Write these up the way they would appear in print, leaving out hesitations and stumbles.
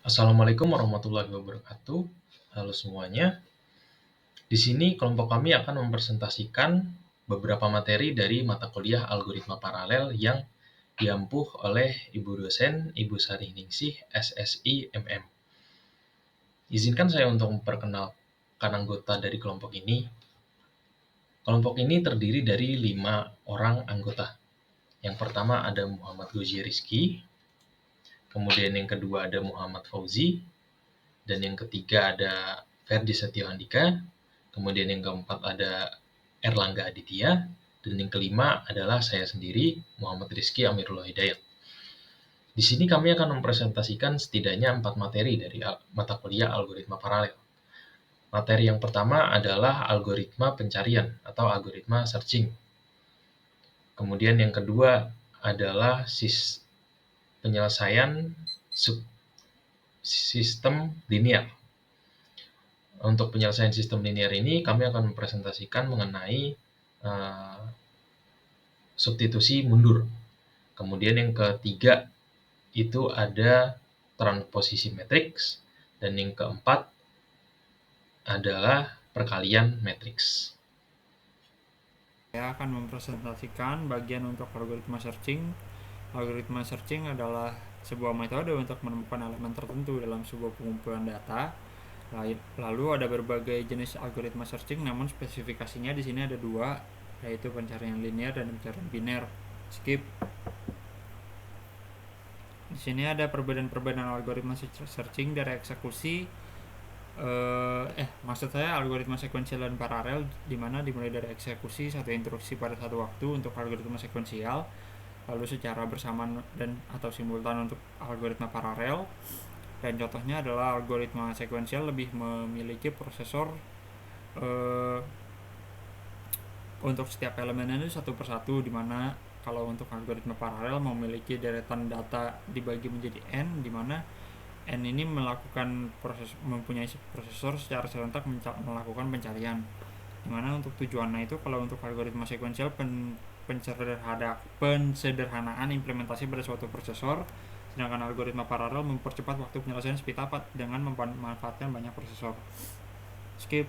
Assalamualaikum warahmatullahi wabarakatuh. Halo semuanya. Di sini kelompok kami akan mempresentasikan beberapa materi dari mata kuliah algoritma paralel yang diampuh oleh Ibu dosen Ibu Sari Ningsih, SSI MM. Izinkan saya untuk memperkenalkan anggota dari kelompok ini. Kelompok ini terdiri dari 5 orang anggota. Yang pertama ada Muhammad Gozi Rizky, kemudian yang kedua ada Muhammad Fauzi, dan yang ketiga ada Ferdi Setio Andika, kemudian yang keempat ada Erlangga Aditya, dan yang kelima adalah saya sendiri, Muhammad Rizky Amirullah Hidayat. Di sini kami akan mempresentasikan setidaknya 4 materi dari mata kuliah algoritma paralel. Materi yang pertama adalah algoritma pencarian atau algoritma searching. Kemudian yang kedua adalah penyelesaian sistem linear. Untuk penyelesaian sistem linear ini, kami akan mempresentasikan mengenai substitusi mundur. Kemudian yang ketiga itu ada transposisi matriks, dan yang keempat adalah perkalian matriks. Saya akan mempresentasikan bagian untuk algoritma searching. Algoritma searching adalah sebuah metode untuk menemukan elemen tertentu dalam sebuah pengumpulan data. Lalu ada berbagai jenis algoritma searching, namun spesifikasinya di sini ada dua, yaitu pencarian linear dan pencarian biner. Skip. Di sini ada perbedaan-perbedaan algoritma searching dari eksekusi. Maksud saya algoritma sekuensial dan paralel, dimana dimulai dari eksekusi satu instruksi pada satu waktu untuk algoritma sekuensial, lalu secara bersamaan dan atau simultan untuk algoritma paralel. Dan contohnya adalah algoritma sekuensial lebih memiliki prosesor untuk setiap elemennya itu satu persatu, dimana kalau untuk algoritma paralel memiliki deretan data dibagi menjadi n, dimana n ini mempunyai prosesor secara serentak melakukan pencarian. Dimana untuk tujuannya itu, kalau untuk algoritma sekuensial pensederhanaan implementasi pada suatu prosesor, sedangkan algoritma paralel mempercepat waktu penyelesaian speed up dengan memanfaatkan banyak prosesor. Skip.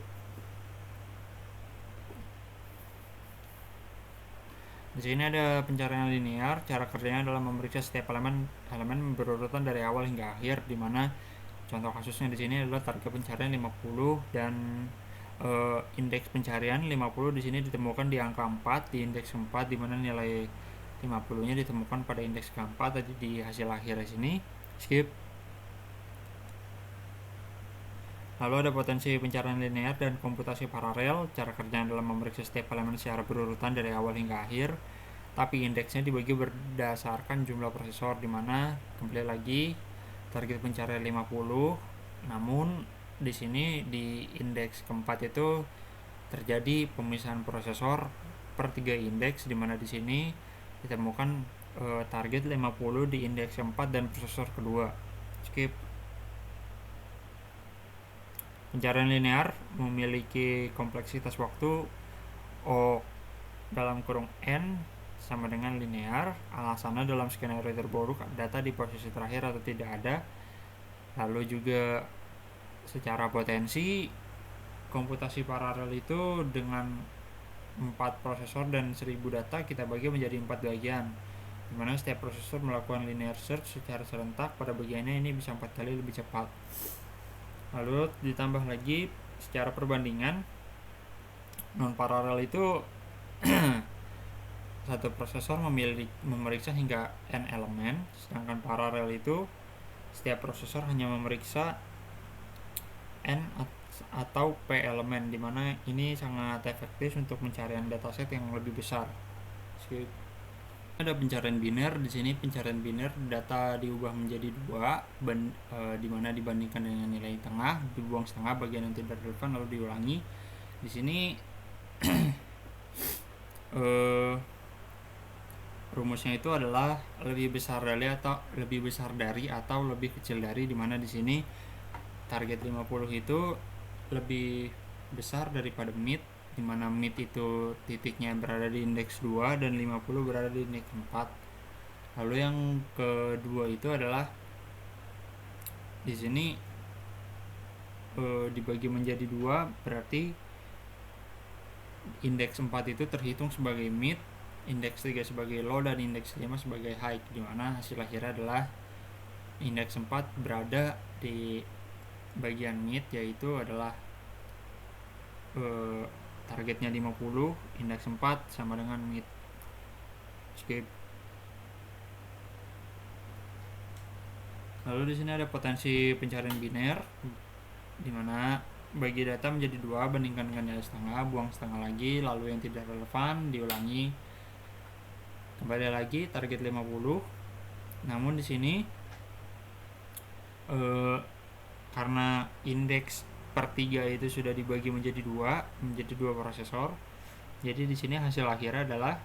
Di sini ada pencarian linear. Cara kerjanya adalah memeriksa setiap elemen berurutan dari awal hingga akhir, di mana contoh kasusnya di sini adalah target pencarian 50 dan indeks pencarian 50 di sini ditemukan di angka 4 di indeks 4, di mana nilai 50-nya ditemukan pada indeks keempat di hasil akhir di sini. Skip. Lalu ada potensi pencarian linear dan komputasi paralel. Cara kerjanya adalah memeriksa setiap elemen secara berurutan dari awal hingga akhir, tapi indeksnya dibagi berdasarkan jumlah prosesor, dimana kembali lagi target pencarian 50, namun di sini di indeks keempat itu terjadi pemisahan prosesor per 3 indeks, dimana di sini ditemukan target 50 di indeks 4 dan prosesor kedua. Skip. Pencarian linear memiliki kompleksitas waktu O dalam kurung N sama dengan linear. Alasannya dalam skenario terburuk data di posisi terakhir atau tidak ada. Lalu juga secara potensi, komputasi paralel itu dengan 4 prosesor dan 1000 data kita bagi menjadi 4 bagian, dimana setiap prosesor melakukan linear search secara serentak. Pada bagiannya ini bisa 4 kali lebih cepat. Lalu ditambah lagi secara perbandingan, non paralel itu satu prosesor memeriksa hingga n elemen, sedangkan paralel itu setiap prosesor hanya memeriksa n atau p elemen, dimana ini sangat efektif untuk pencarian dataset yang lebih besar. Ada pencarian biner. Di sini pencarian biner, data diubah menjadi 2, dimana dibandingkan dengan nilai tengah, dibuang setengah bagian yang tidak relevan lalu diulangi. Di sini rumusnya itu adalah lebih besar dari atau lebih kecil dari, dimana di sini target 50 itu lebih besar daripada mid, dimana mid itu titiknya berada di indeks 2 dan 50 berada di indeks 4. Lalu yang kedua itu adalah Di sini dibagi menjadi dua, berarti indeks 4 itu terhitung sebagai mid, indeks 3 sebagai low, dan indeks 5 sebagai high, di mana hasil akhirnya adalah indeks 4 berada di bagian mid, yaitu adalah targetnya 50, indeks 4 sama dengan mid. Skip. Lalu di sini ada potensi pencarian biner, di mana bagi data menjadi dua, bandingkan dengan nilai setengah, buang setengah lagi, lalu yang tidak relevan diulangi. Kembali lagi target 50. Namun di sini karena indeks per 3 itu sudah dibagi menjadi dua prosesor. Jadi di sini hasil akhirnya adalah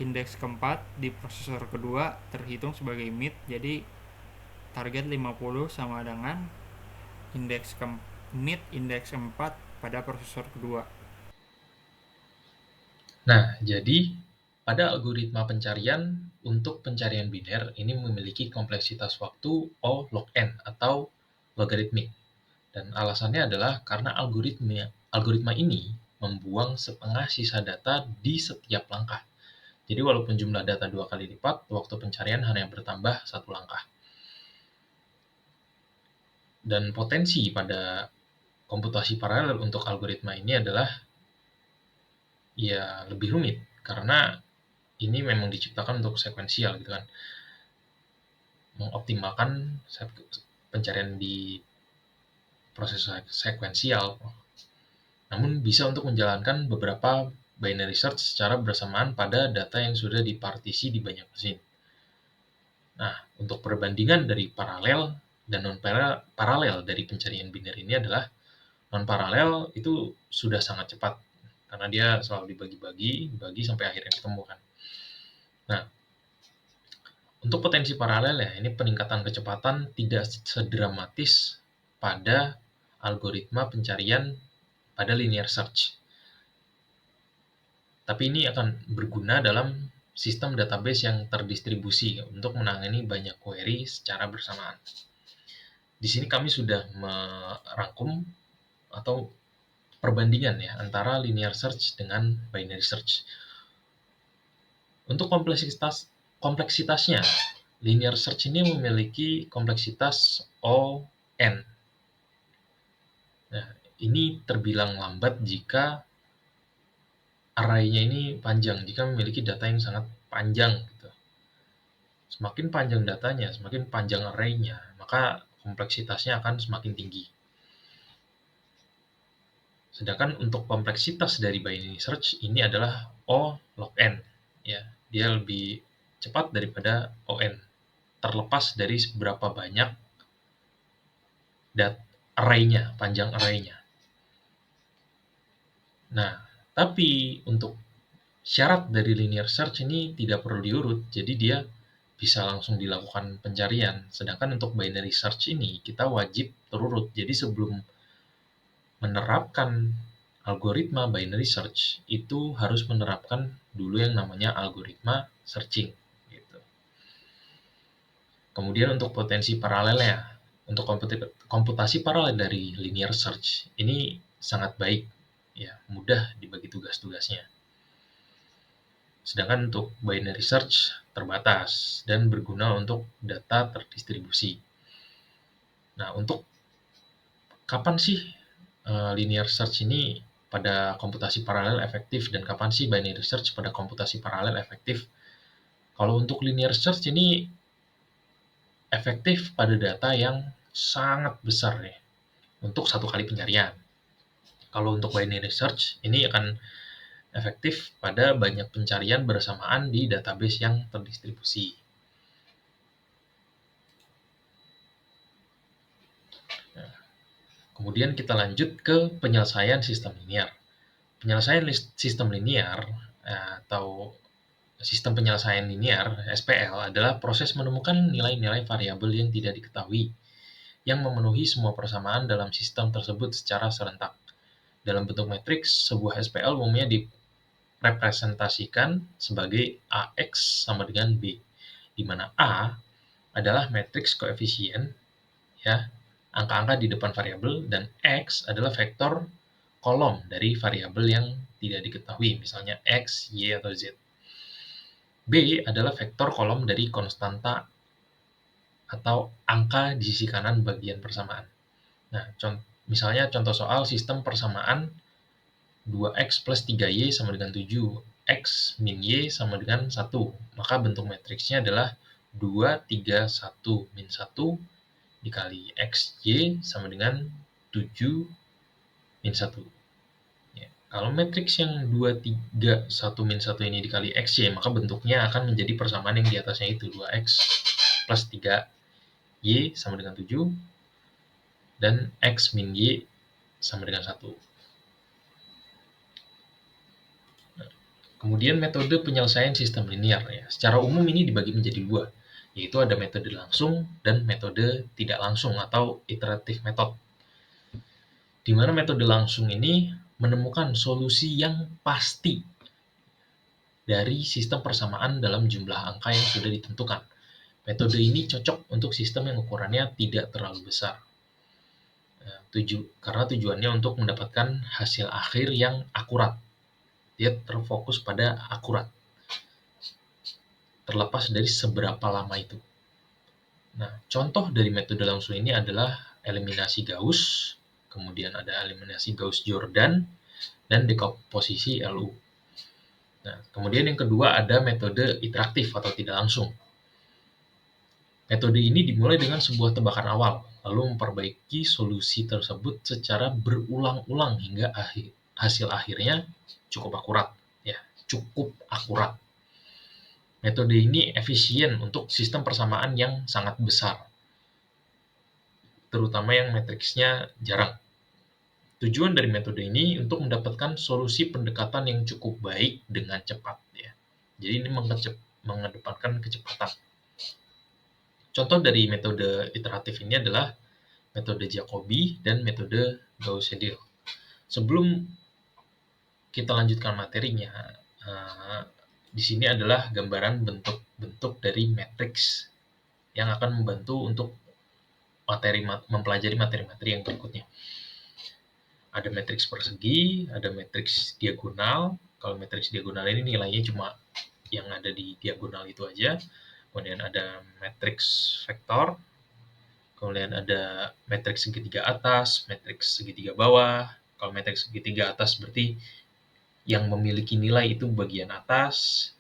indeks keempat di prosesor kedua terhitung sebagai mid. Jadi target 50 sama dengan indeks mid indeks 4 pada prosesor kedua. Nah, jadi pada algoritma pencarian untuk pencarian biner ini memiliki kompleksitas waktu O log n atau logaritmik. Dan alasannya adalah karena algoritma ini membuang setengah sisa data di setiap langkah. Jadi walaupun jumlah data 2 kali lipat, waktu pencarian hanya bertambah 1 langkah. Dan potensi pada komputasi paralel untuk algoritma ini adalah ya lebih rumit karena ini memang diciptakan untuk sekuensial gitu kan. Mengoptimalkan pencarian di proses sekuensial. Namun bisa untuk menjalankan beberapa binary search secara bersamaan pada data yang sudah dipartisi di banyak mesin. Nah, untuk perbandingan dari paralel dan non-paralel dari pencarian biner ini adalah non-paralel itu sudah sangat cepat karena dia selalu dibagi sampai akhirnya ketemu kan. Nah, untuk potensi paralel ya, ini peningkatan kecepatan tidak sedramatis pada algoritma pencarian pada linear search. Tapi ini akan berguna dalam sistem database yang terdistribusi untuk menangani banyak query secara bersamaan. Di sini kami sudah merangkum atau perbandingan ya antara linear search dengan binary search. Untuk kompleksitasnya, linear search ini memiliki kompleksitas O (n). Nah, ini terbilang lambat jika array-nya ini panjang, jika memiliki data yang sangat panjang gitu. Semakin panjang datanya, semakin panjang array-nya, maka kompleksitasnya akan semakin tinggi. Sedangkan untuk kompleksitas dari binary search ini adalah O log n, ya. Dia lebih cepat daripada ON, terlepas dari seberapa banyak array-nya, panjang array-nya. Nah, tapi untuk syarat dari linear search ini tidak perlu diurut, jadi dia bisa langsung dilakukan pencarian. Sedangkan untuk binary search ini kita wajib terurut. Jadi sebelum menerapkan algoritma binary search itu harus menerapkan dulu yang namanya algoritma searching gitu. Kemudian untuk potensi paralelnya, untuk komputasi paralel dari linear search ini sangat baik ya, mudah dibagi tugas-tugasnya. Sedangkan untuk binary search terbatas dan berguna untuk data terdistribusi. Nah, untuk kapan sih linear search ini pada komputasi paralel efektif dan kapan sih binary search pada komputasi paralel efektif? Kalau untuk linear search ini efektif pada data yang sangat besar nih untuk satu kali pencarian. Kalau untuk binary search ini akan efektif pada banyak pencarian bersamaan di database yang terdistribusi. Nah, kemudian kita lanjut ke penyelesaian sistem linear. Penyelesaian sistem linear atau sistem penyelesaian linear (SPL) adalah proses menemukan nilai-nilai variabel yang tidak diketahui yang memenuhi semua persamaan dalam sistem tersebut secara serentak. Dalam bentuk matriks, sebuah SPL umumnya direpresentasikan sebagai AX sama dengan B, di mana A adalah matriks koefisien ya, angka-angka di depan variabel, dan X adalah vektor kolom dari variabel yang tidak diketahui, misalnya X, Y, atau Z. B adalah vektor kolom dari konstanta atau angka di sisi kanan bagian persamaan. Nah, misalnya contoh soal sistem persamaan 2x plus 3y sama dengan 7, x min y sama dengan 1. Maka bentuk matriksnya adalah 2, 3, 1, min 1 dikali xy sama dengan 7, min 1. Ya, kalau matriks yang 2, 3, 1, min 1 ini dikali xy, maka bentuknya akan menjadi persamaan yang di atasnya itu, 2x plus 3y sama dengan 7, dan x min y sama dengan 1. Kemudian metode penyelesaian sistem linear ya. Secara umum ini dibagi menjadi dua, yaitu ada metode langsung dan metode tidak langsung atau iteratif method. Di mana metode langsung ini menemukan solusi yang pasti dari sistem persamaan dalam jumlah angka yang sudah ditentukan. Metode ini cocok untuk sistem yang ukurannya tidak terlalu besar. Karena tujuannya untuk mendapatkan hasil akhir yang akurat. Dia terfokus pada akurat, terlepas dari seberapa lama itu. Nah, contoh dari metode langsung ini adalah eliminasi Gauss, kemudian ada eliminasi Gauss-Jordan, dan dekomposisi LU. Nah, kemudian yang kedua ada metode interaktif atau tidak langsung. Metode ini dimulai dengan sebuah tebakan awal, lalu memperbaiki solusi tersebut secara berulang-ulang hingga hasil akhirnya cukup akurat. Ya, cukup akurat. Metode ini efisien untuk sistem persamaan yang sangat besar, terutama yang matriksnya jarang. Tujuan dari metode ini untuk mendapatkan solusi pendekatan yang cukup baik dengan cepat. Ya. Jadi ini mengedepankan kecepatan. Contoh dari metode iteratif ini adalah metode Jacobi dan metode Gauss-Seidel. Sebelum kita lanjutkan materinya, di sini adalah gambaran bentuk-bentuk dari matriks yang akan membantu untuk mempelajari materi-materi yang berikutnya. Ada matriks persegi, ada matriks diagonal. Kalau matriks diagonal ini nilainya cuma yang ada di diagonal itu aja. Kemudian ada matriks vektor, kemudian ada matriks segitiga atas, matriks segitiga bawah. Kalau matriks segitiga atas berarti yang memiliki nilai itu bagian atas,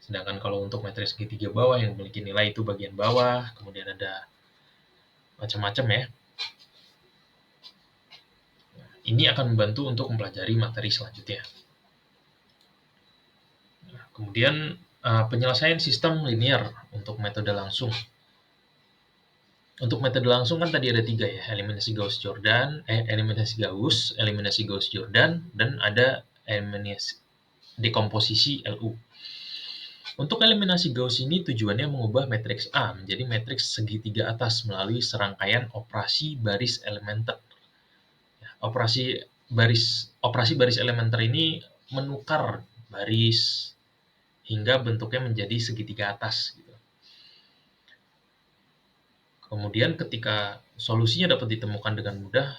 sedangkan kalau untuk matriks segitiga bawah yang memiliki nilai itu bagian bawah. Kemudian ada macam-macam ya. Ini akan membantu untuk mempelajari materi selanjutnya. Nah, kemudian penyelesaian sistem linear untuk metode langsung. Untuk metode langsung kan tadi ada 3 ya, eliminasi Gauss-Jordan, eliminasi Gauss, eliminasi Gauss-Jordan, dan ada eliminasi dekomposisi LU. Untuk eliminasi Gauss ini tujuannya mengubah matriks A menjadi matriks segitiga atas melalui serangkaian operasi baris elementer. Operasi baris elementer ini menukar baris hingga bentuknya menjadi segitiga atas. Kemudian ketika solusinya dapat ditemukan dengan mudah,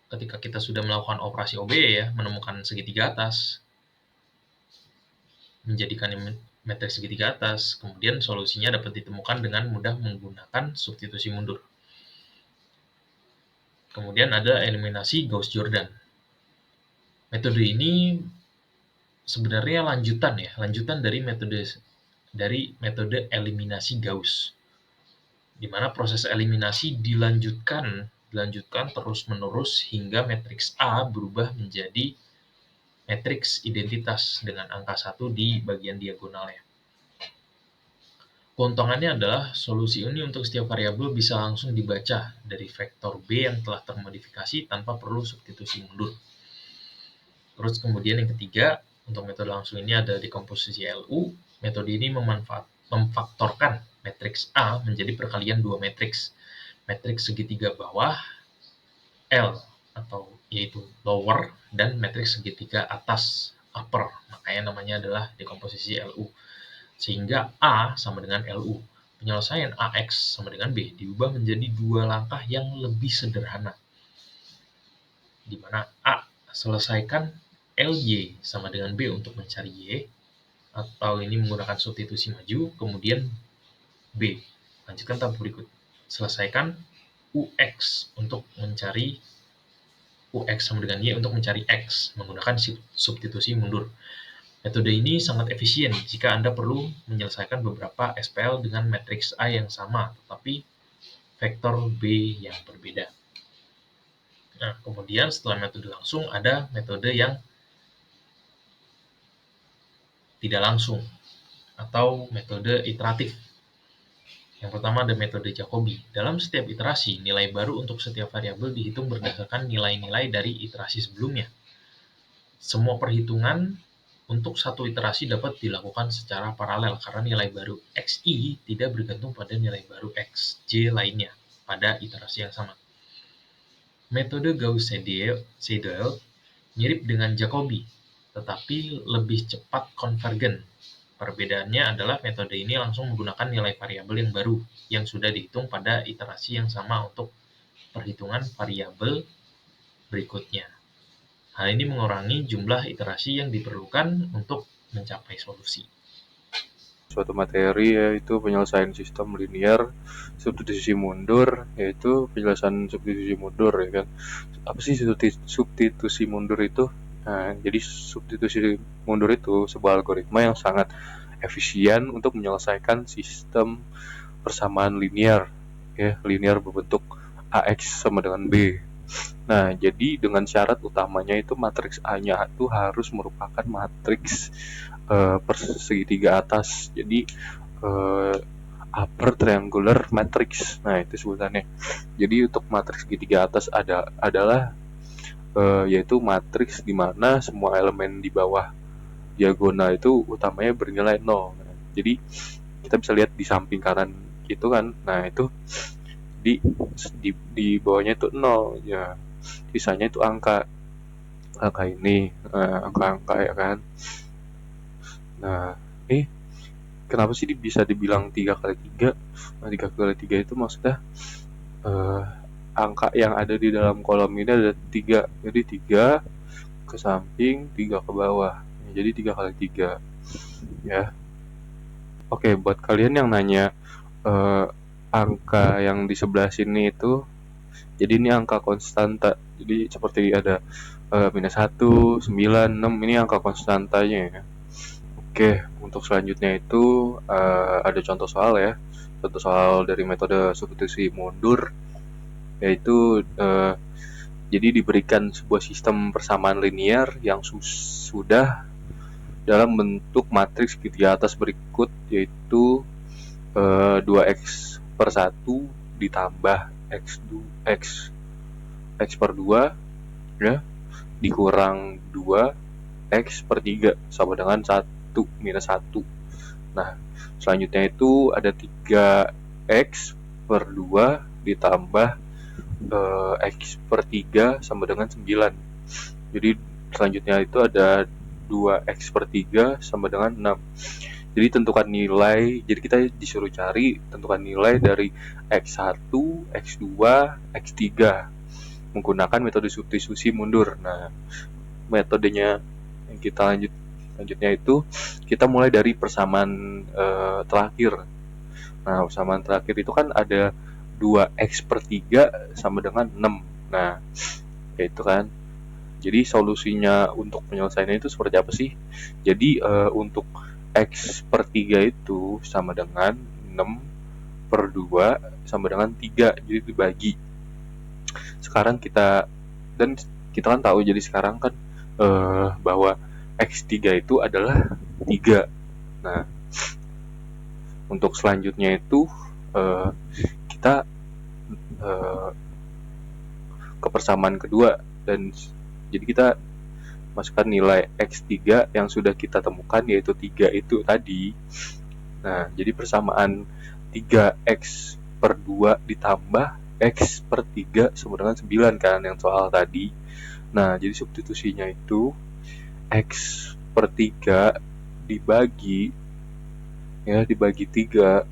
ketika kita sudah melakukan operasi OB ya, menemukan segitiga atas, menjadikan matriks segitiga atas, kemudian solusinya dapat ditemukan dengan mudah menggunakan substitusi mundur. Kemudian ada eliminasi Gauss-Jordan. Metode ini sebenarnya lanjutan dari metode eliminasi Gauss, di mana proses eliminasi dilanjutkan terus-menerus hingga matriks A berubah menjadi matriks identitas dengan angka 1 di bagian diagonalnya. Keuntungannya adalah solusi ini untuk setiap variabel bisa langsung dibaca dari vektor B yang telah termodifikasi tanpa perlu substitusi mundur. Terus kemudian yang ketiga, untuk metode langsung ini ada dekomposisi LU. Metode ini memfaktorkan matriks A menjadi perkalian 2 matriks. Matriks segitiga bawah L atau yaitu lower, dan matriks segitiga atas upper. Makanya namanya adalah dekomposisi LU. Sehingga A sama dengan LU. penyelesaian AX sama dengan B diubah menjadi dua langkah yang lebih sederhana, di mana A, selesaikan LY sama dengan B untuk mencari Y, atau ini menggunakan substitusi maju, kemudian B, lanjutkan tahap berikut, selesaikan UX untuk mencari UX sama dengan Y untuk mencari X menggunakan substitusi mundur. Metode ini sangat efisien jika Anda perlu menyelesaikan beberapa SPL dengan matriks A yang sama, tetapi vektor B yang berbeda. Nah, kemudian setelah metode langsung, ada metode yang tidak langsung, atau metode iteratif. Yang pertama ada metode Jacobi. Dalam setiap iterasi, nilai baru untuk setiap variabel dihitung berdasarkan nilai-nilai dari iterasi sebelumnya. Semua perhitungan untuk satu iterasi dapat dilakukan secara paralel karena nilai baru XI tidak bergantung pada nilai baru XJ lainnya pada iterasi yang sama. Metode Gauss-Seidel mirip dengan Jacobi, tetapi lebih cepat konvergen. Perbedaannya adalah metode ini langsung menggunakan nilai variabel yang baru yang sudah dihitung pada iterasi yang sama untuk perhitungan variabel berikutnya. Hal ini mengurangi jumlah iterasi yang diperlukan untuk mencapai solusi. Suatu materi yaitu penyelesaian sistem linear substitusi mundur, yaitu penjelasan substitusi mundur, ya kan. Apa sih substitusi mundur itu? Nah, jadi substitusi mundur itu sebuah algoritma yang sangat efisien untuk menyelesaikan sistem persamaan linear, ya, linear berbentuk AX sama dengan B. Nah, jadi dengan syarat utamanya itu matriks A-nya itu harus merupakan matriks persegitiga atas. Jadi upper triangular matrix. Nah, itu sebutannya. Jadi untuk matriks segitiga atas adalah yaitu matriks di mana semua elemen di bawah diagonal itu utamanya bernilai 0. Nah, jadi kita bisa lihat di samping kanan itu kan. Nah, itu di bawahnya itu 0 ya. Sisanya itu angka ini, angka-angka ya kan. Nah, kenapa sih bisa dibilang 3 kali 3? Nah, 3 kali 3 itu maksudnya angka yang ada di dalam kolom ini ada 3. Jadi 3 ke samping, 3 ke bawah. Jadi 3 kali 3. Ya. Oke, buat kalian yang nanya angka yang di sebelah sini itu, jadi ini angka konstanta. Jadi seperti ada -1, 9, 6, ini angka konstantanya ya. Oke, untuk selanjutnya itu ada contoh soal ya. Contoh soal dari metode substitusi mundur, yaitu jadi diberikan sebuah sistem persamaan linear yang sudah dalam bentuk matriks segitiga atas berikut, yaitu 2x per 1 ditambah x per 2 ya, dikurang 2x per 3 sama dengan 1 minus 1. Nah, selanjutnya itu ada 3x per 2 ditambah x per 3 sama dengan 9. Jadi selanjutnya itu ada 2x per 3 sama dengan 6. Jadi tentukan nilai, jadi kita disuruh cari tentukan nilai dari x1, x2, x3 menggunakan metode substitusi mundur. Nah, metodenya yang kita lanjutnya itu kita mulai dari persamaan terakhir. Nah, persamaan terakhir itu kan ada 2x per 3 sama dengan 6. Nah, itu kan. Jadi solusinya untuk penyelesaiannya itu seperti apa sih? Jadi untuk x per 3 itu sama dengan 6 per 2 sama dengan 3. Jadi dibagi. Sekarang kita kan tahu, jadi sekarang kan bahwa x3 itu adalah 3. Nah, untuk selanjutnya itu kita ke persamaan kedua, dan jadi kita masukkan nilai x3 yang sudah kita temukan, yaitu 3 itu tadi. Nah, jadi persamaan 3x per 2 ditambah x per 3 sama dengan 9 kan, yang soal tadi. Nah, jadi substitusinya itu x per 3 dibagi 3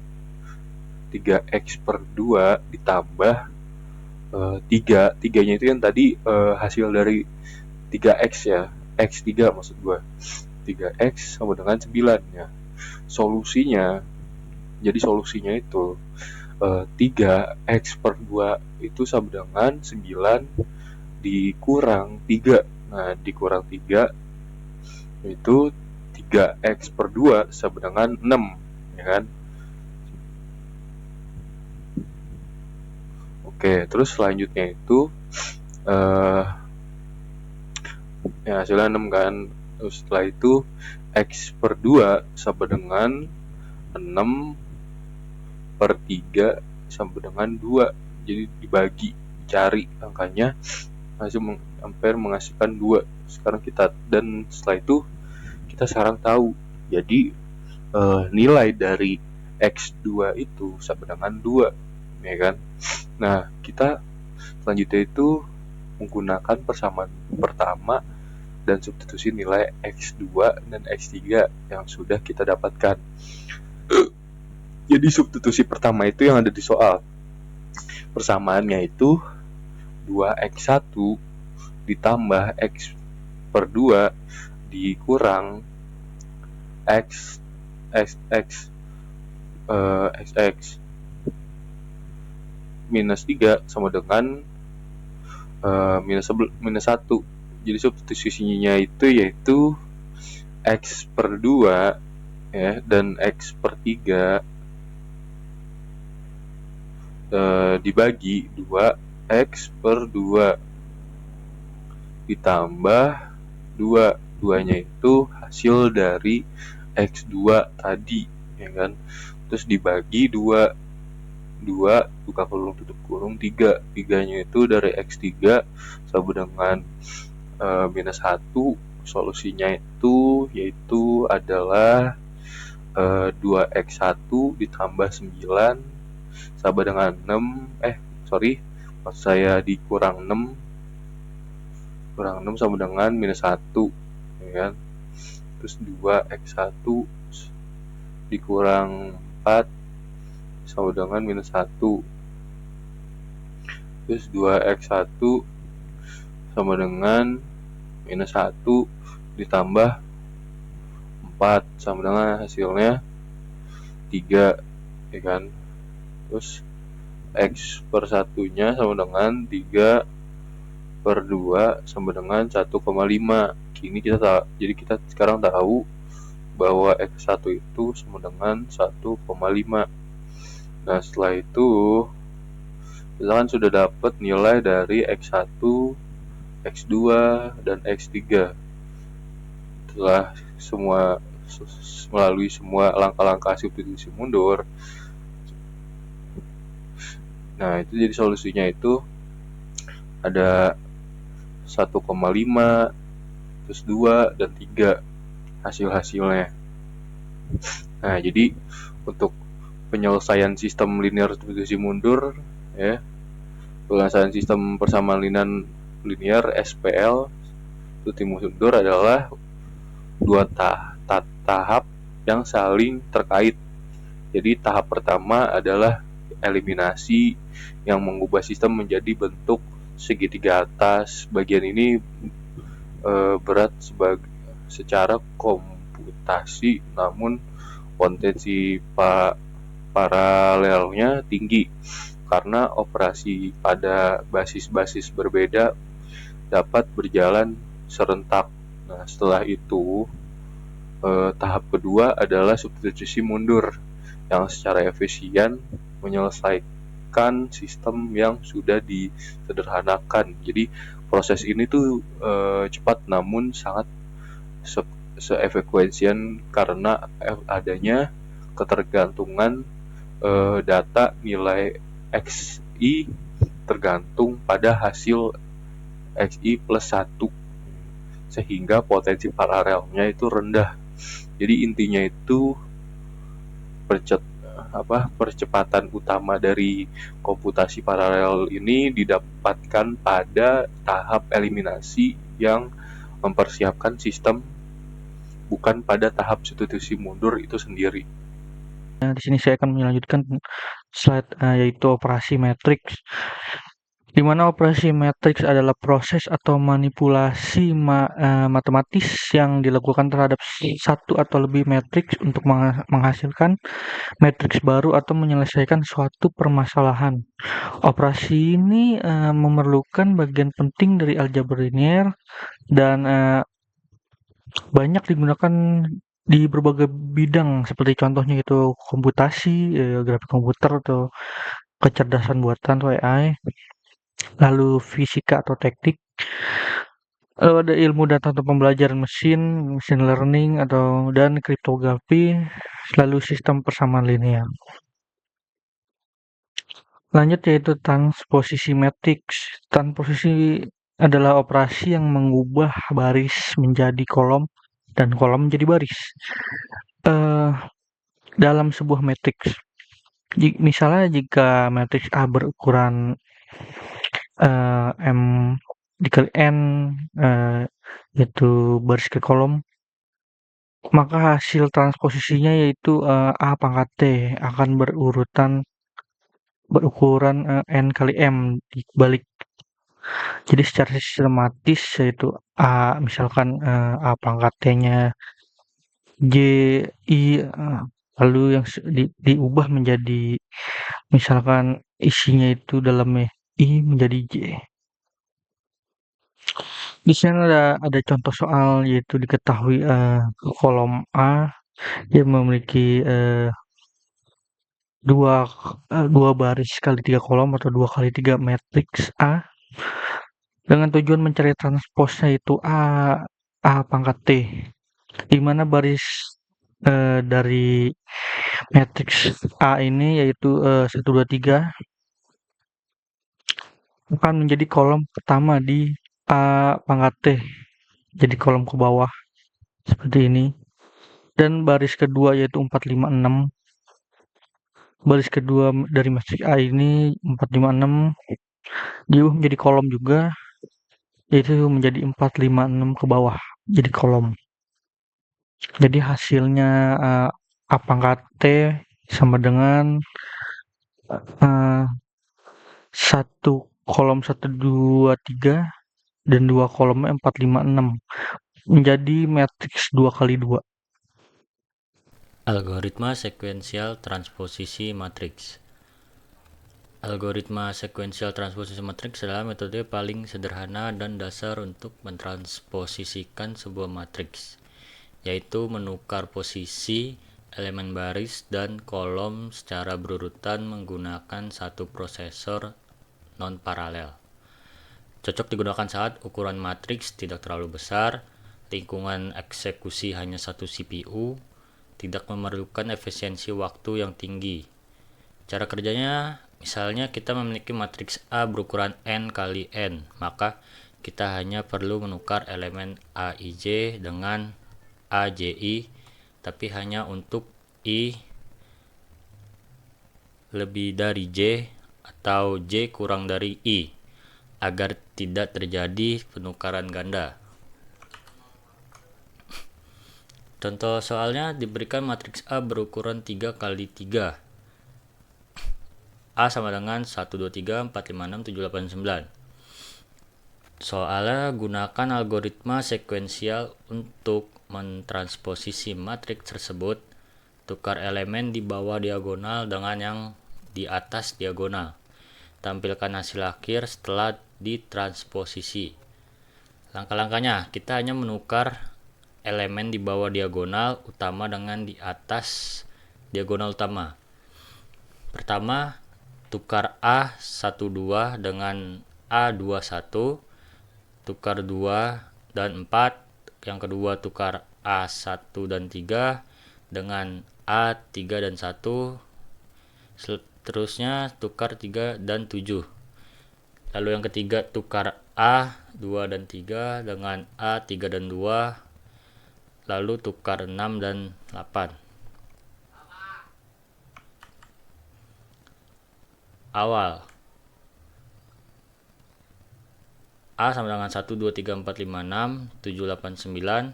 3x per 2 ditambah 3 nya itu yang tadi hasil dari 3x ya, x3 maksud gue, 3x sama dengan 9 ya. Solusinya itu 3x per 2 itu sama dengan 9 dikurang 3. Nah, dikurang 3 itu 3x per 2 sama dengan 6, ya kan? Oke, terus selanjutnya itu ya hasilnya 6 kan. Terus setelah itu x per 2 sama dengan 6 per 3 sama dengan 2. Jadi dibagi, cari angkanya, hasil hampir menghasilkan 2. Sekarang dan setelah itu kita sekarang tahu. Jadi nilai dari x2 itu sama dengan 2, ya kan? Nah, kita selanjutnya itu menggunakan persamaan pertama dan substitusi nilai x2 dan x3 yang sudah kita dapatkan. Jadi substitusi pertama itu yang ada di soal. Persamaannya itu 2x1 ditambah x per 2 dikurang x minus 3 sama dengan minus 1. Jadi substitusinya itu yaitu x per 2 ya, dan x per 3 dibagi 2x per 2 ditambah 2. 2-nya itu hasil dari x2 tadi, ya kan? Terus dibagi 2 buka kurung tutup kurung 3. 3-nya itu dari x3 sama dengan minus 1. Solusinya itu yaitu adalah 2x1 ditambah 9 sama dengan 6. Maksud saya dikurang 6 sama dengan minus 1, ya kan? Terus 2x1 dikurang 4 sama dengan minus 1. Terus 2x1 sama dengan minus 1 ditambah 4 sama dengan hasilnya 3, ya kan? Terus x per 1-nya sama dengan 3 per 2 sama dengan 1,5. Jadi kita sekarang tahu bahwa x1 itu sama dengan 1,5. Nah, setelah itu kita kan sudah dapat nilai dari x1, x2, dan x3. Setelah melalui semua langkah-langkah substitusi mundur, nah itu jadi solusinya itu ada 1,5, terus 2, dan 3 hasil-hasilnya. Nah, jadi untuk penyelesaian sistem linear substitusi mundur ya, penyelesaian sistem persamaan linear SPL substitusi mundur adalah dua tahap yang saling terkait. Jadi tahap pertama adalah eliminasi yang mengubah sistem menjadi bentuk segitiga atas. Bagian ini berat secara komputasi, namun potensi paralelnya tinggi karena operasi pada basis-basis berbeda dapat berjalan serentak. Nah, setelah itu tahap kedua adalah substitusi mundur yang secara efisien menyelesaikan sistem yang sudah disederhanakan. Jadi proses ini tuh cepat namun sangat seefisiensi karena adanya ketergantungan data nilai XI tergantung pada hasil XI plus 1, sehingga potensi paralelnya itu rendah. Jadi intinya itu percepatan utama dari komputasi paralel ini didapatkan pada tahap eliminasi yang mempersiapkan sistem, bukan pada tahap substitusi mundur itu sendiri. Nah, di sini saya akan melanjutkan slide yaitu operasi matriks, di mana operasi matriks adalah proses atau manipulasi matematis yang dilakukan terhadap satu atau lebih matriks untuk menghasilkan matriks baru atau menyelesaikan suatu permasalahan. Operasi ini memerlukan bagian penting dari aljabar linear dan banyak digunakan di berbagai bidang seperti contohnya itu komputasi, grafik komputer atau kecerdasan buatan atau AI, lalu fisika atau teknik, lalu ada ilmu data atau pembelajaran machine learning dan kriptografi, lalu sistem persamaan linear. Lanjut yaitu transposisi matriks. Transposisi adalah operasi yang mengubah baris menjadi kolom dan kolom menjadi baris dalam sebuah matriks. Misalnya jika matriks A berukuran M dikali N yaitu baris ke kolom, maka hasil transposisinya yaitu A pangkat T akan berukuran N kali M dibalik. Jadi secara sistematis yaitu A misalkan A pangkat T-nya J I lalu yang diubah menjadi misalkan isinya itu dalamnya I menjadi J. Di sini ada contoh soal yaitu diketahui kolom A yang memiliki dua baris kali 3 kolom atau 2 kali 3 matriks A dengan tujuan mencari transposnya itu A pangkat T, di mana baris dari matriks A ini yaitu 1, 2, 3 akan menjadi kolom pertama di A pangkat T, jadi kolom ke bawah seperti ini, dan baris kedua yaitu 4, 5, 6, baris kedua dari matriks A ini 4, 5, 6 diubah menjadi kolom juga, yaitu menjadi 4, 5, 6 ke bawah jadi kolom. Jadi hasilnya A pangkat T sama dengan 1 kolom 1, 2, 3 dan 2 kolomnya 4, 5, 6 menjadi matriks 2 kali 2. Algoritma sekuensial transposisi matriks. Algoritma sekuensial transposisi matriks adalah metode paling sederhana dan dasar untuk mentransposisikan sebuah matriks, yaitu menukar posisi elemen baris dan kolom secara berurutan menggunakan satu prosesor non-paralel. Cocok digunakan saat ukuran matriks tidak terlalu besar, lingkungan eksekusi hanya satu CPU, tidak memerlukan efisiensi waktu yang tinggi. Cara kerjanya, misalnya kita memiliki matriks A berukuran N kali N, maka kita hanya perlu menukar elemen AIJ dengan AJI, tapi hanya untuk I lebih dari J atau J kurang dari I, agar tidak terjadi penukaran ganda. Contoh soalnya diberikan matriks A berukuran 3 kali 3. A sama dengan 1, 2, 3, 4, 5, 6, 7, 8, 9. Soalnya gunakan algoritma sekuensial untuk mentransposisi matriks tersebut. Tukar elemen di bawah diagonal dengan yang di atas diagonal. Tampilkan hasil akhir setelah ditransposisi. Langkah-langkahnya, kita hanya menukar elemen di bawah diagonal utama dengan di atas diagonal utama. Pertama, tukar A12 dengan A21, tukar 2 dan 4. Yang kedua, tukar A1 dan 3 dengan A3 dan 1. Seterusnya, tukar 3 dan 7. Lalu yang ketiga, tukar A2 dan 3 dengan A3 dan 2. Lalu tukar 6 dan 8. Awal A sama dengan 1, 2, 3, 4, 5, 6, 7, 8, 9.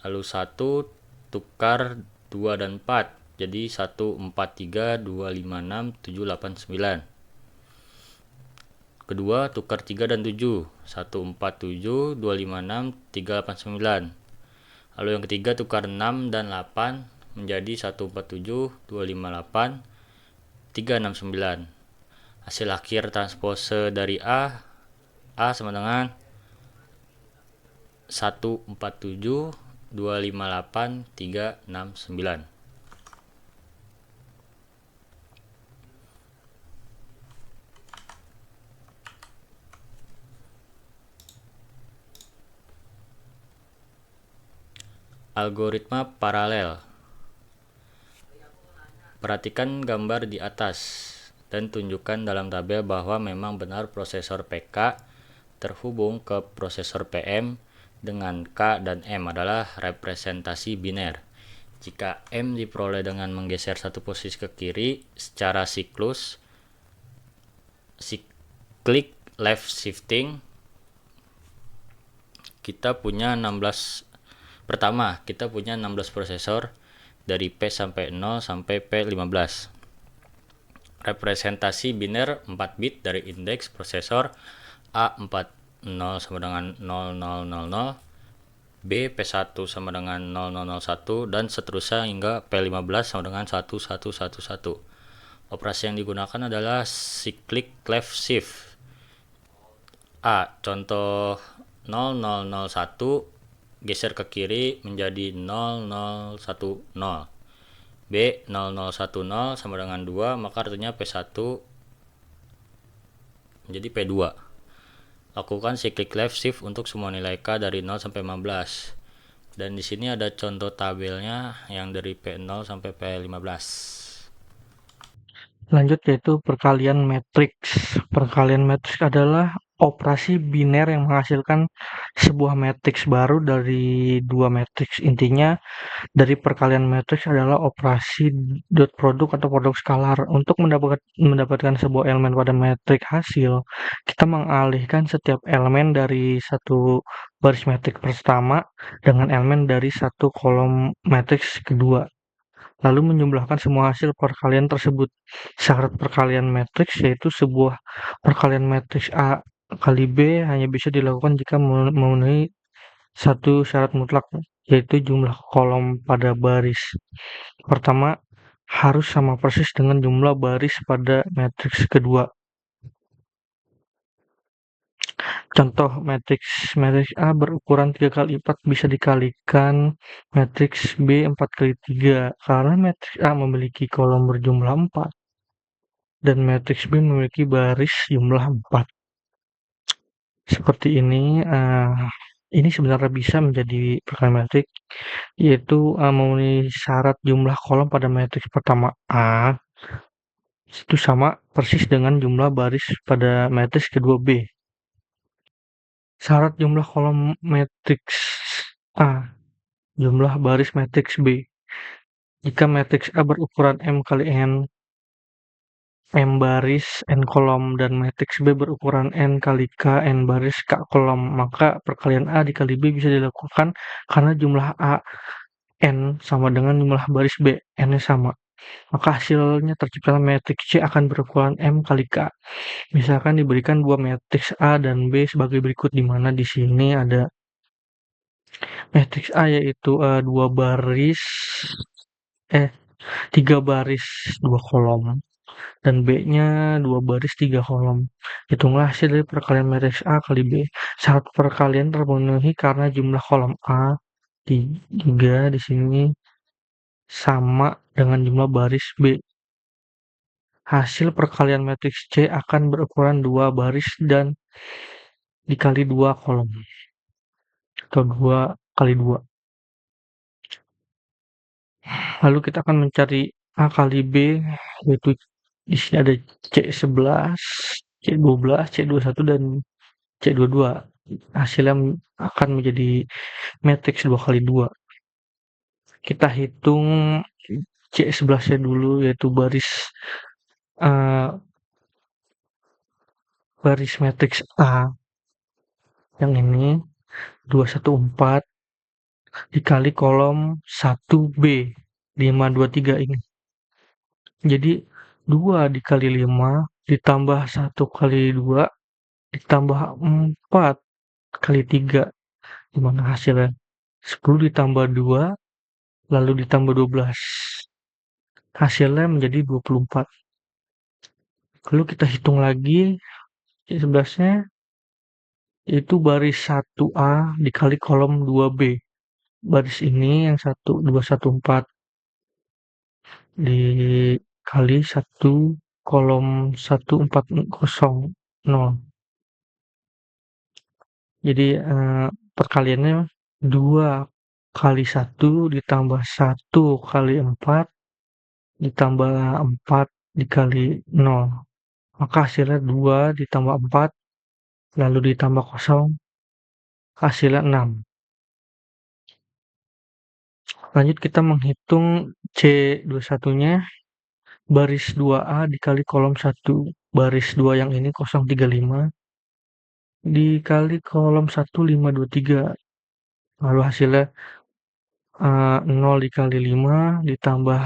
Lalu 1 tukar 2 dan 4 Jadi 1, 4, 3, 2, 5, 6, 7, 8, 9. Kedua, tukar 3 dan 7. 1, 4, 7, 2, 5, 6, 3, 8, 9. Lalu yang ketiga, tukar 6 dan 8 menjadi 1, 4, 7, 2, 5, 8, 3, 6, 9. Hasil akhir transpose dari A sama dengan 1, 4, 7, 2, 5, 8, 3, 6, 9. Algoritma paralel. Perhatikan gambar di atas dan tunjukkan dalam tabel bahwa memang benar prosesor PK terhubung ke prosesor PM dengan K dan M adalah representasi biner. Jika M diperoleh dengan menggeser satu posisi ke kiri secara cyclic left shifting, kita punya 16 prosesor dari P sampai 0 sampai P15. Representasi biner 4 bit dari indeks prosesor A40 sama dengan 0000, B P1 sama dengan 0001, dan seterusnya hingga P15 sama dengan 1111. Operasi yang digunakan adalah cyclic left shift. A. Contoh 0001 geser ke kiri menjadi 0010. B. 0010 sama dengan 2, maka artinya P1 menjadi P2. Lakukan cyclic left shift untuk semua nilai K dari 0 sampai 15. Dan di sini ada contoh tabelnya yang dari P0 sampai P15. Lanjut yaitu perkalian matriks. Perkalian matriks adalah operasi biner yang menghasilkan sebuah matriks baru dari dua matriks. Intinya dari perkalian matriks adalah operasi dot produk atau produk skalar. Untuk mendapatkan sebuah elemen pada matriks hasil, kita mengalihkan setiap elemen dari satu baris matriks pertama dengan elemen dari satu kolom matriks kedua, lalu menjumlahkan semua hasil perkalian tersebut. Syarat perkalian matriks yaitu sebuah perkalian matriks A kali B hanya bisa dilakukan jika memenuhi satu syarat mutlak, yaitu jumlah kolom pada baris pertama harus sama persis dengan jumlah baris pada matriks kedua. Contoh matriks A berukuran 3 kali 4 bisa dikalikan matriks B 4 kali 3 karena matriks A memiliki kolom berjumlah 4 dan matriks B memiliki baris jumlah 4. Seperti ini. Ini sebenarnya bisa menjadi perkalian matriks, yaitu memenuhi syarat jumlah kolom pada matriks pertama A itu sama persis dengan jumlah baris pada matriks kedua B. Syarat jumlah kolom matriks A, jumlah baris matriks B. Jika matriks A berukuran M kali N, M baris, N kolom, dan matriks B berukuran N kali K, N baris, K kolom, maka perkalian A dikali B bisa dilakukan karena jumlah A, N sama dengan jumlah baris B, N-nya sama. Maka hasilnya tercipta matriks C akan berukuran M kali K. Misalkan diberikan dua matriks A dan B sebagai berikut, di mana di sini ada matriks A yaitu 3 baris 2 kolom dan B-nya 2 baris 3 kolom. Hitunglah hasil dari perkalian matriks A kali B. Syarat perkalian terpenuhi karena jumlah kolom A 3 di sini sama dengan jumlah baris B. Hasil perkalian matriks C akan berukuran 2 baris dan dikali 2 kolom atau 2 kali 2. Lalu kita akan mencari A kali B, yaitu di sini ada C11, C12, C21 dan C22. Hasilnya akan menjadi matriks 2 kali 2. Kita hitung C11-nya dulu, yaitu baris matriks A yang ini 214 dikali kolom 1B 523 ini. Jadi 2 dikali 5 ditambah 1 kali 2 ditambah 4 kali 3, dimana hasilnya 10 ditambah 2 lalu ditambah 12. Hasilnya menjadi 24. Lalu kita hitung lagi C11-nya, itu baris 1A dikali kolom 2B. Baris ini yang 1214 dikali 1 kolom 1400. Jadi perkaliannya 2 kali 1 ditambah 1 kali 4 ditambah 4 dikali 0. Maka hasilnya 2 ditambah 4 lalu ditambah 0 hasilnya 6. Lanjut kita menghitung C21-nya, baris 2A dikali kolom 1, baris 2 yang ini 035 dikali kolom 1 523. Lalu hasilnya 0 dikali 5 ditambah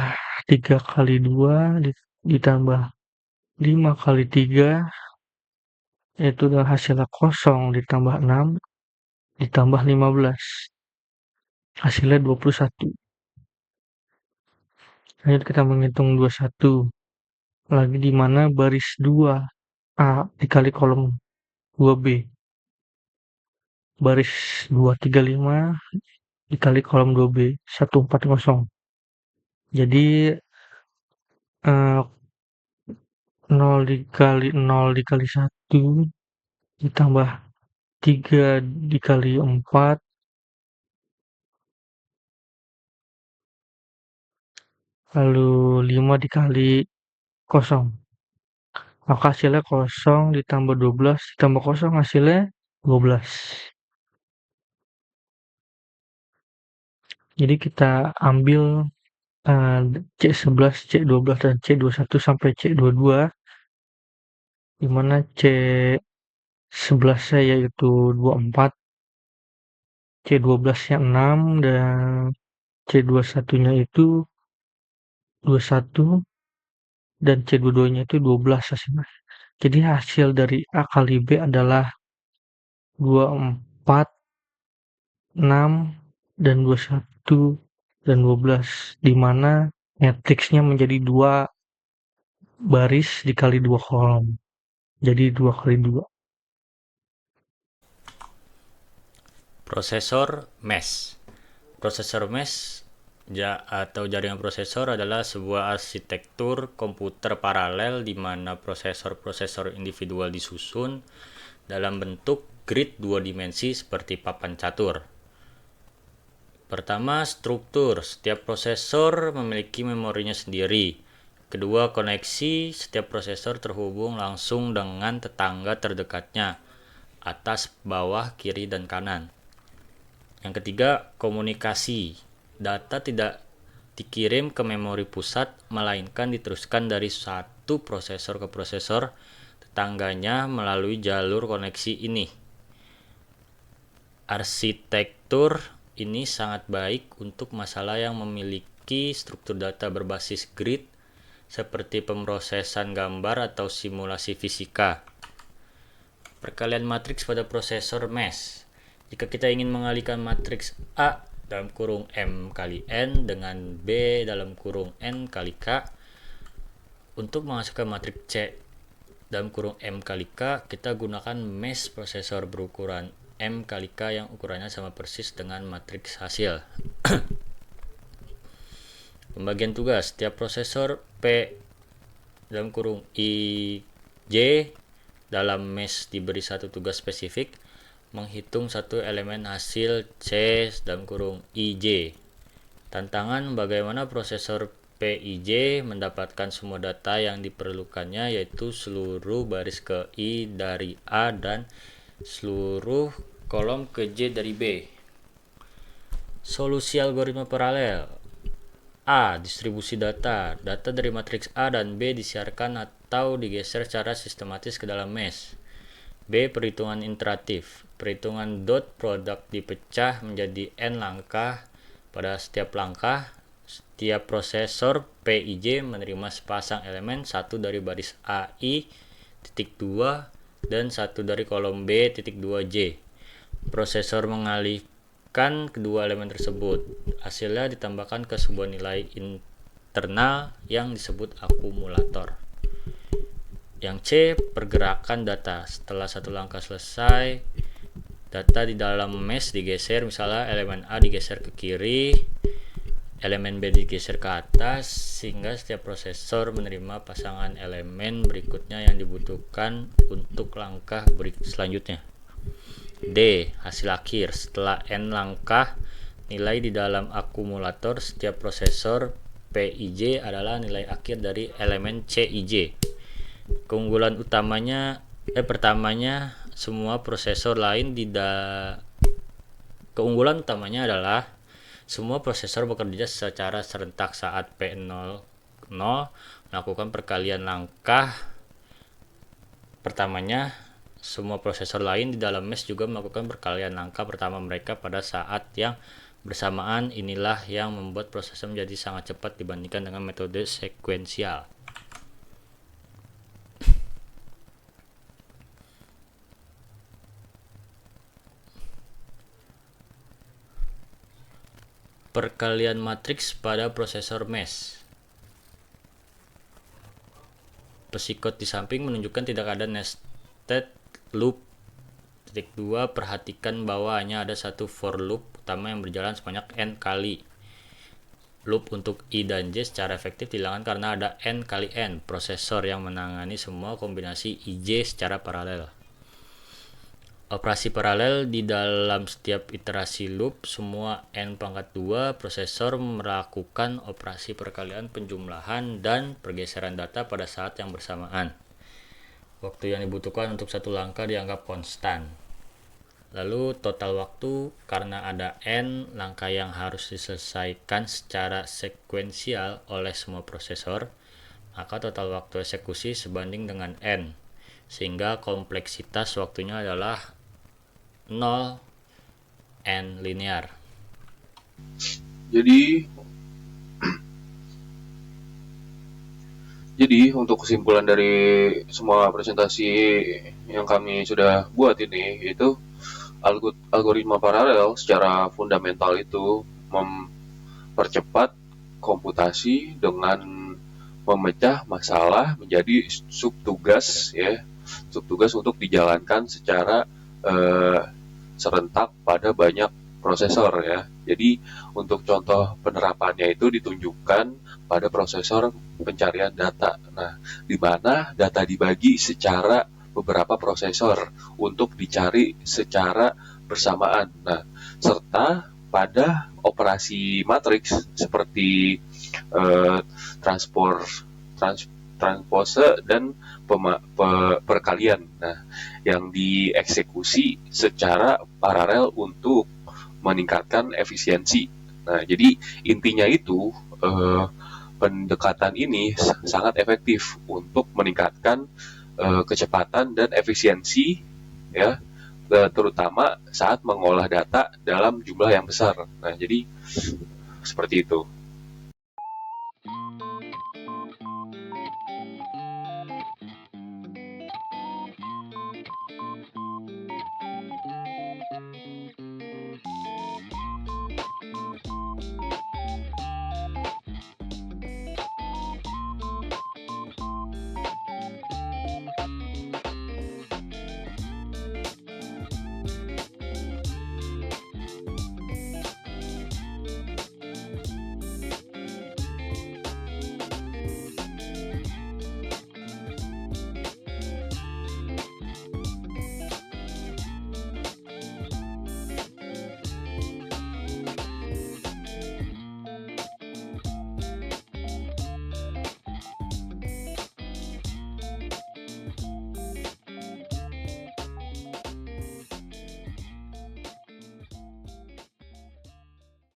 3 kali 2 ditambah 5 kali 3, yaitu hasilnya 0 ditambah 6 ditambah 15. Hasilnya 21. Lanjut kita menghitung 21 lagi, di mana baris 2A dikali kolom 2B, baris 235 dikali kolom 2B 140. Jadi 0 dikali 1 ditambah 3 dikali 4 lalu 5 dikali 0. Maka hasilnya 0 ditambah 12 ditambah 0 hasilnya 12. Jadi kita ambil C11, C12, dan C21 sampai C22, di mana C11-nya yaitu 24, C12-nya 6, dan C21-nya itu 21, dan C22-nya itu 12 hasilnya. Jadi hasil dari A kali B adalah 24, 6, dan 21, dan 12, di mana matriksnya menjadi 2 baris dikali 2 kolom. Jadi 2 kali 2. Prosesor mesh. Prosesor mesh atau jaringan prosesor adalah sebuah arsitektur komputer paralel di mana prosesor-prosesor individual disusun dalam bentuk grid 2 dimensi seperti papan catur. Pertama, struktur. Setiap prosesor memiliki memorinya sendiri. Kedua, koneksi. Setiap prosesor terhubung langsung dengan tetangga terdekatnya, atas, bawah, kiri, dan kanan. Yang ketiga, komunikasi. Data tidak dikirim ke memori pusat, melainkan diteruskan dari satu prosesor ke prosesor tetangganya melalui jalur koneksi ini. Arsitektur ini sangat baik untuk masalah yang memiliki struktur data berbasis grid seperti pemrosesan gambar atau simulasi fisika. Perkalian matriks pada prosesor mesh. Jika kita ingin mengalihkan matriks A dalam kurung M kali N dengan B dalam kurung N kali K, untuk menghasilkan matriks C dalam kurung M kali K, kita gunakan mesh prosesor berukuran M kali K yang ukurannya sama persis dengan matriks hasil. Pembagian tugas. Setiap prosesor P dalam kurung IJ dalam mesh diberi satu tugas spesifik, menghitung satu elemen hasil C dalam kurung IJ. Tantangan bagaimana prosesor PIJ mendapatkan semua data yang diperlukannya, yaitu seluruh baris ke I dari A dan seluruh kolom ke J dari B. Solusi algoritma paralel. A. Distribusi data. Data dari matriks A dan B disiarkan atau digeser secara sistematis ke dalam mesh. B. Perhitungan iteratif. Perhitungan dot product dipecah menjadi n langkah pada setiap langkah, Setiap prosesor PIJ menerima sepasang elemen, satu dari baris AI titik 2 dan satu dari kolom B titik 2J. Prosesor mengalihkan kedua elemen tersebut. Hasilnya ditambahkan ke sebuah nilai internal yang disebut akumulator. Yang C, pergerakan data. Setelah satu langkah selesai, data di dalam mesh digeser, misalnya elemen A digeser ke kiri, elemen B digeser ke atas, sehingga setiap prosesor menerima pasangan elemen berikutnya yang dibutuhkan untuk langkah selanjutnya. D, hasil akhir. Setelah N langkah nilai di dalam akumulator, setiap prosesor PIJ adalah nilai akhir dari elemen CIJ. Keunggulan pertamanya adalah semua prosesor bekerja secara serentak saat P00 melakukan perkalian langkah pertamanya. Semua prosesor lain di dalam mesh juga melakukan perkalian langkah pertama mereka pada saat yang bersamaan. Inilah yang membuat prosesor menjadi sangat cepat dibandingkan dengan metode sekuensial. Perkalian matriks pada prosesor mesh. Psikot di samping menunjukkan tidak ada nested loop. Titik 2, perhatikan bahwa hanya ada satu for loop utama yang berjalan sebanyak n kali. Loop untuk I dan J secara efektif dihilangkan karena ada n kali n prosesor yang menangani semua kombinasi IJ secara paralel. Operasi paralel di dalam setiap iterasi loop, semua n pangkat 2 prosesor melakukan operasi perkalian, penjumlahan, dan pergeseran data pada saat yang bersamaan. Waktu yang dibutuhkan untuk satu langkah dianggap konstan. Lalu total waktu, karena ada n langkah yang harus diselesaikan secara sekuensial oleh semua prosesor, maka total waktu eksekusi sebanding dengan n, sehingga kompleksitas waktunya adalah 0 n linear. Jadi untuk kesimpulan dari semua presentasi yang kami sudah buat ini, itu algoritma paralel secara fundamental itu mempercepat komputasi dengan memecah masalah menjadi subtugas untuk dijalankan secara serentak pada banyak prosesor ya. Jadi untuk contoh penerapannya itu ditunjukkan pada prosesor pencarian data. Nah, di mana data dibagi secara beberapa prosesor untuk dicari secara bersamaan. Nah, serta pada operasi matriks seperti transpose dan perkalian. Nah, yang dieksekusi secara paralel untuk meningkatkan efisiensi. Nah, jadi intinya itu pendekatan ini sangat efektif untuk meningkatkan kecepatan dan efisiensi ya, terutama saat mengolah data dalam jumlah yang besar. Nah, jadi seperti itu.